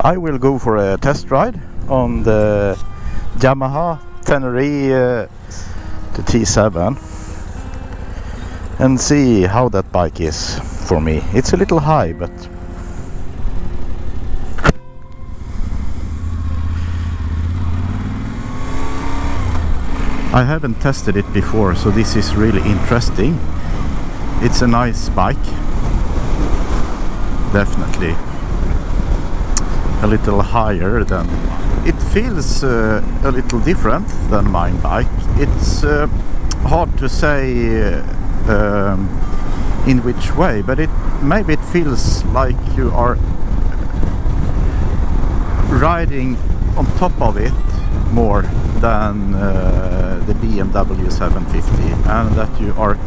I will go for a test ride on the Yamaha Tenere T7 and see how that bike is for me. It's a little high, but I haven't tested it before, so this is really interesting. It's a nice bike, definitely a little higher than it feels a little different than my bike. It's hard to say in which way, but maybe it feels like you are riding on top of it more than the BMW 750, and that you are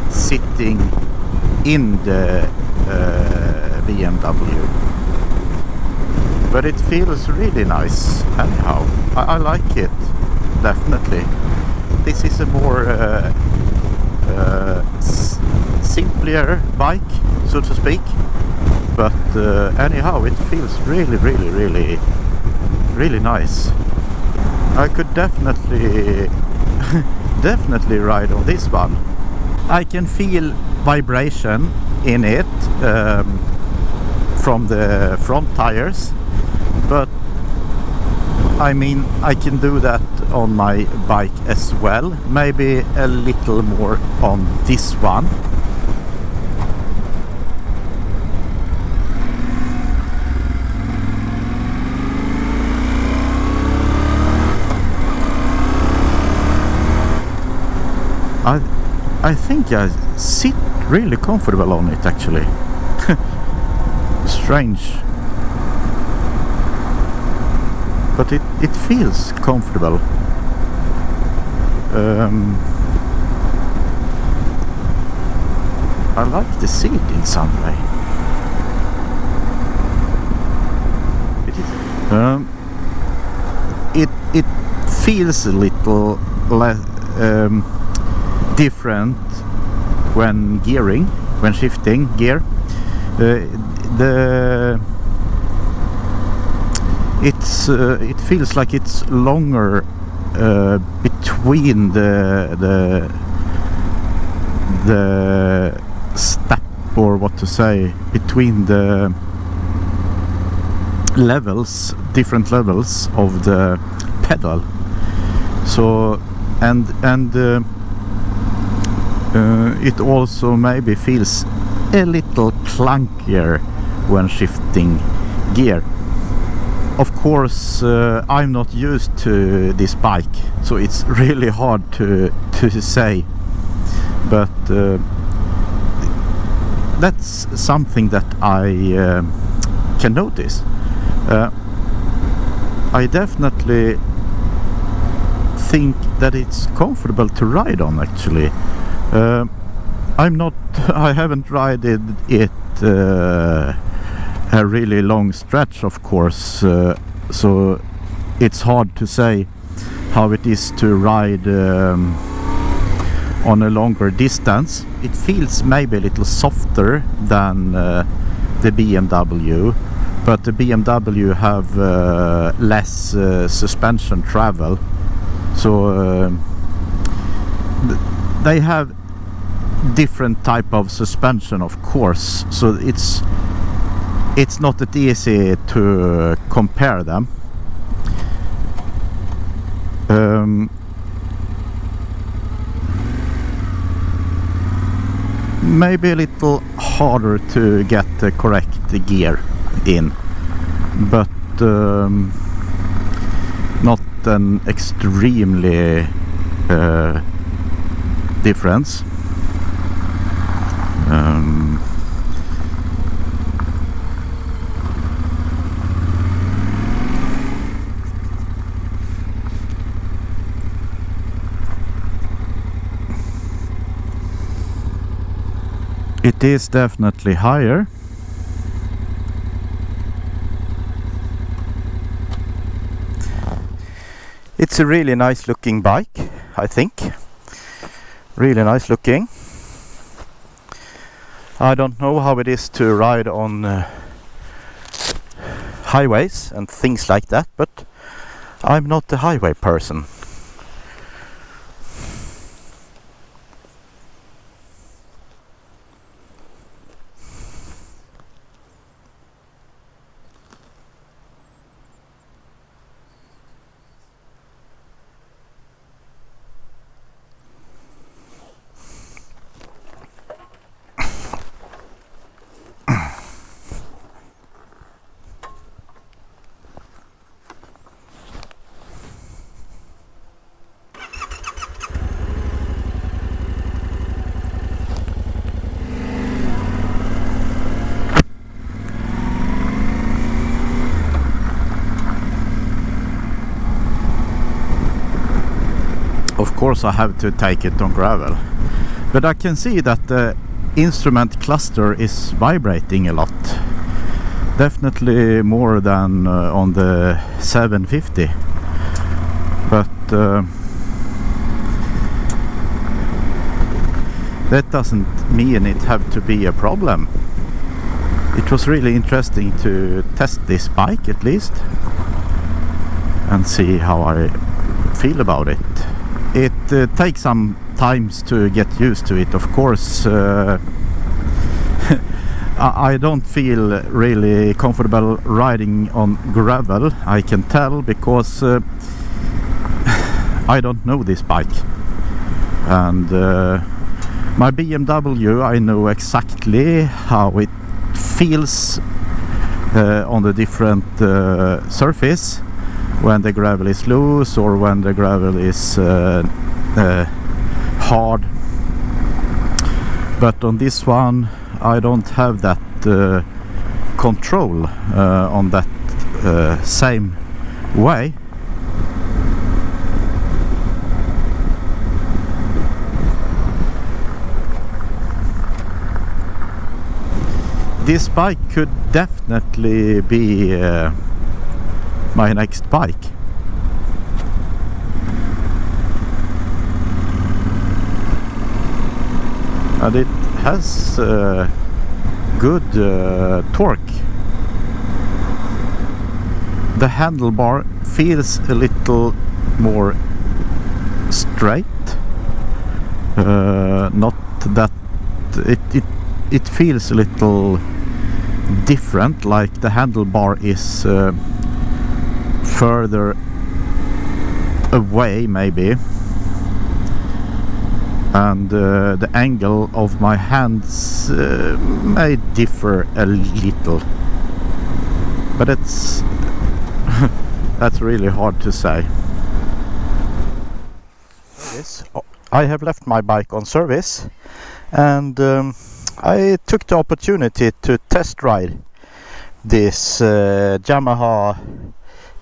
sitting in the BMW. But it feels really nice anyhow. I like it, definitely. This is a more simpler bike, so to speak. But anyhow, it feels really nice. I could definitely definitely ride on this one. I can feel vibration in it from the front tires, but I mean, I can do that on my bike as well, maybe a little more on this one. I think I sit really comfortable on it, actually. Strange. But it feels comfortable. I like the seat in some way. It feels a little less different when gearing, when shifting gear. It feels like it's longer between the step, or what to say, between the levels, different levels of the pedal. So it also maybe feels a little clunkier when shifting gear. Of course, I'm not used to this bike, so it's really hard to say, but that's something that I can notice. I definitely think that it's comfortable to ride on, actually. I haven't ridden it a really long stretch, of course, so it's hard to say how it is to ride on a longer distance. It feels maybe a little softer than the BMW, but the BMW have less suspension travel, so they have different type of suspension, of course, so it's not that easy to compare them. Maybe a little harder to get the correct gear in, but not an extremely difference. It is definitely higher. It's a really nice looking bike, I think. Really nice looking. I don't know how it is to ride on highways and things like that, but I'm not a highway person. Of course I have to take it on gravel, but I can see that the instrument cluster is vibrating a lot, definitely more than on the 750, but that doesn't mean it have to be a problem. It was really interesting to test this bike at least and see how I feel about it. It takes some time to get used to it, of course. I don't feel really comfortable riding on gravel, I can tell, because I don't know this bike. And my BMW, I know exactly how it feels on the different surface, when the gravel is loose or when the gravel is hard. But on this one I don't have that control on that same way. This bike could definitely be my next bike. And it has good torque. The handlebar feels a little more straight. Not that it feels a little different, like the handlebar is further away maybe, and the angle of my hands may differ a little, but it's that's really hard to say. I have left my bike on service, and I took the opportunity to test ride this Yamaha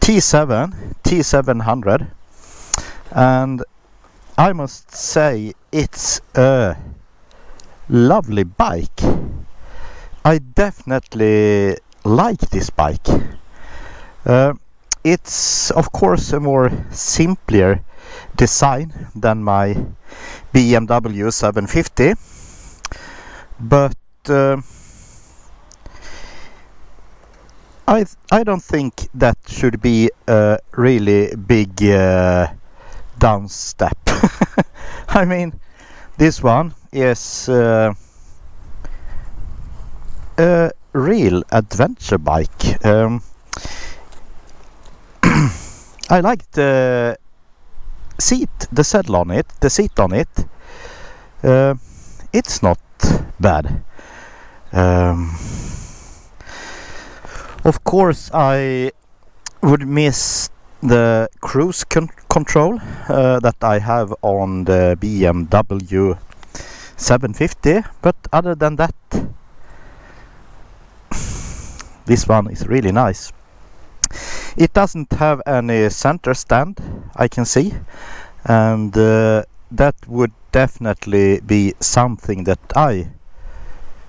T7 T700, and I must say it's a lovely bike. I definitely like this bike. It's of course a more simpler design than my BMW 750, but I don't think that should be a really big down step. I mean, this one is a real adventure bike. I like the seat on it. It's not bad. Of course I would miss the cruise control that I have on the BMW 750, but other than that, this one is really nice. It doesn't have any center stand, I can see, and that would definitely be something that I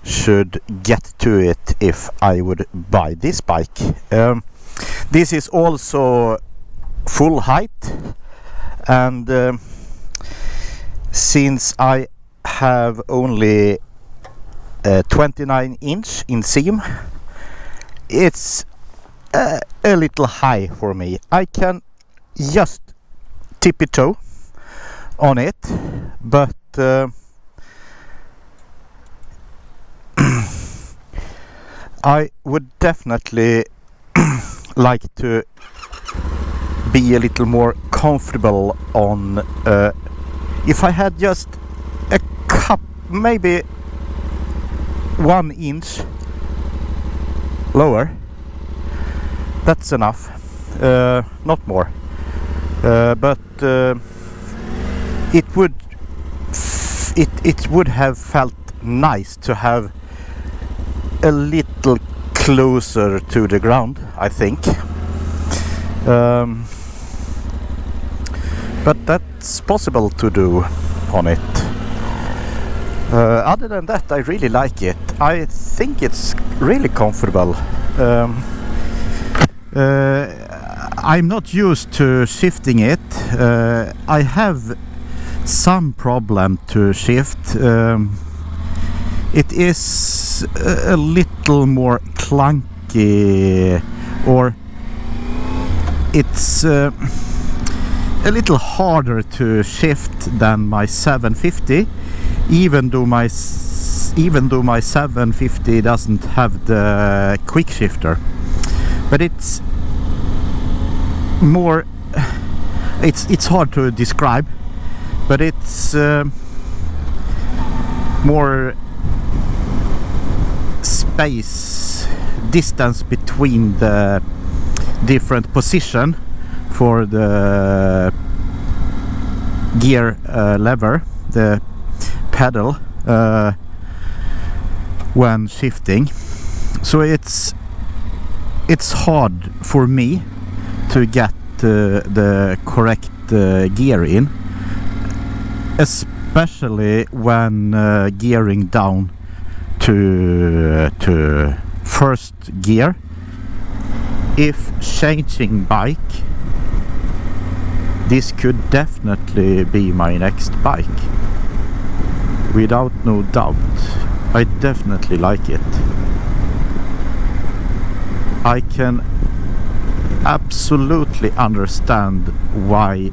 should get to it if I would buy this bike. This is also full height, and since I have only 29 inch inseam, it's a little high for me. I can just tippy-toe on it, but I would definitely like to be a little more comfortable on if I had just a cup, maybe 1 inch lower, that's enough, not more, but it would have felt nice to have a little closer to the ground, I think. But that's possible to do on it. Other than that, I really like it. I think it's really comfortable. I'm not used to shifting it. I have some problem to shift. It is a little more clunky, or it's a little harder to shift than my 750, even though my 750 doesn't have the quick shifter. But it's more, it's hard to describe, but it's more distance between the different position for the gear lever, the pedal, when shifting. So it's hard for me to get the correct gear in, especially when gearing down to first gear. If changing bike, this could definitely be my next bike, without no doubt. I definitely like it. I can absolutely understand why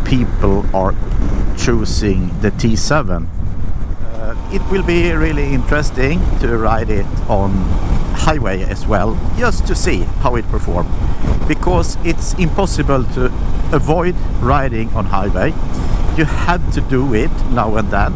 people are choosing the T7. It will be really interesting to ride it on highway as well, just to see how it performs, because it's impossible to avoid riding on highway. You have to do it now and then.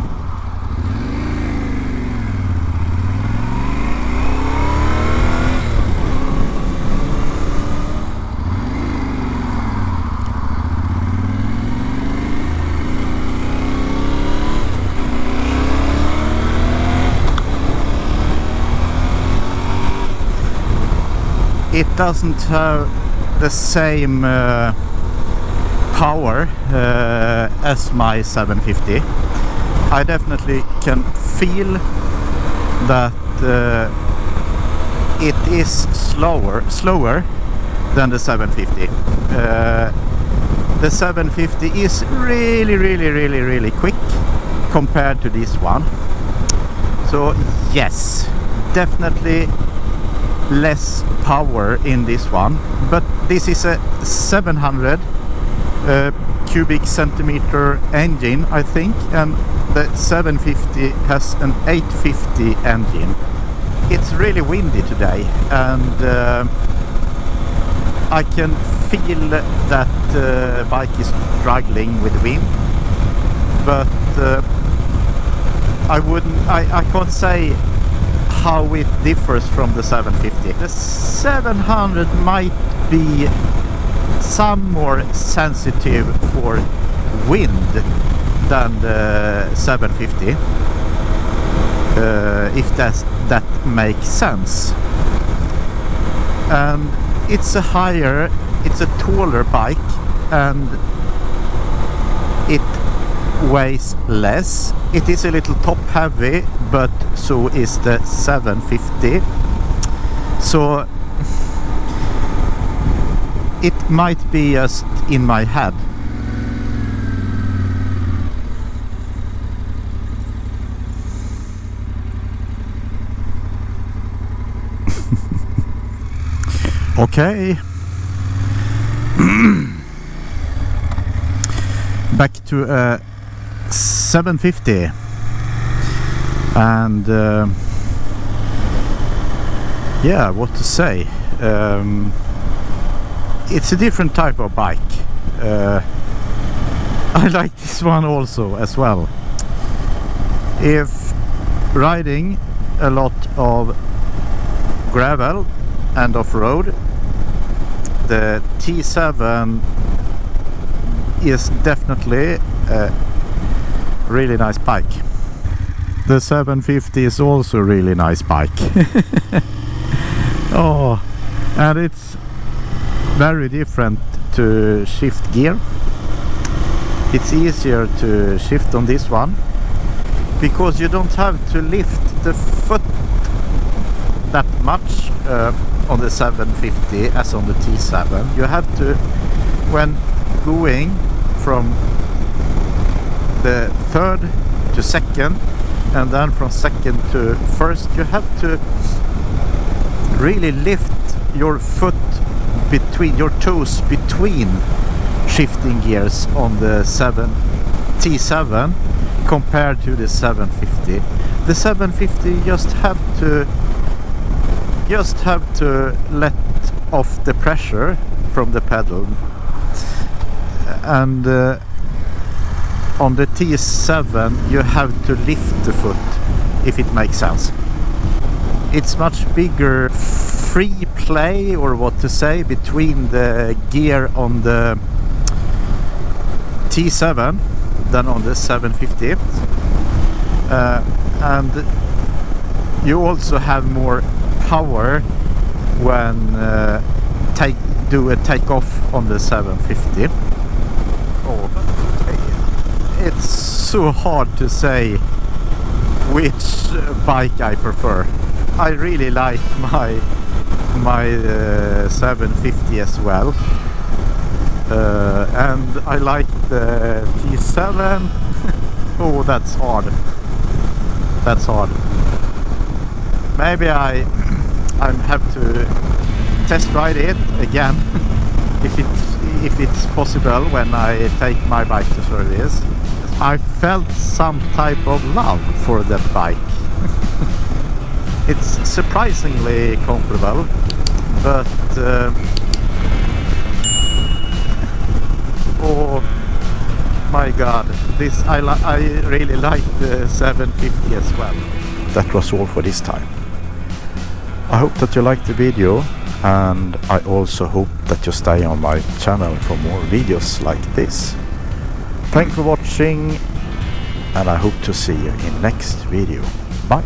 It doesn't have the same power as my 750. I definitely can feel that it is slower than the 750. The 750 is really quick compared to this one. So yes, definitely less power in this one, but this is a 700 cubic centimeter engine, I think, and the 750 has an 850 engine. It's really windy today, and I can feel that the bike is struggling with wind, but I can't say how it differs from the 750. The 700 might be some more sensitive for wind than the 750, if that makes sense. And it's a taller bike, and it weighs less. It is a little top heavy, but so is the 750. So it might be just in my head. Okay. Back to a 750, and yeah, what to say, it's a different type of bike. I like this one also as well. If riding a lot of gravel and off-road, the T7 is definitely a really nice bike. The 750 is also a really nice bike. Oh, and it's very different to shift gear. It's easier to shift on this one because you don't have to lift the foot that much on the 750 as on the T7. You have to, when going from the third to second and then from second to first, you have to really lift your foot between your toes between shifting gears on the T7 compared to the 750. The 750 just have to let off the pressure from the pedal, and on the T7 you have to lift the foot, if it makes sense. It's much bigger free play, or what to say, between the gear on the T7 than on the 750, and you also have more power when do a takeoff on the 750. Oh, it's so hard to say which bike I prefer. I really like my 750 as well, and I like the T7. Oh, that's hard. That's hard. Maybe I have to test ride it again if it's possible when I take my bike to service. I felt some type of love for that bike. It's surprisingly comfortable, but oh my god, this I really like the 750 as well. That was all for this time. I hope that you liked the video, and I also hope that you stay on my channel for more videos like this. Thanks for watching, and I hope to see you in next video. Bye!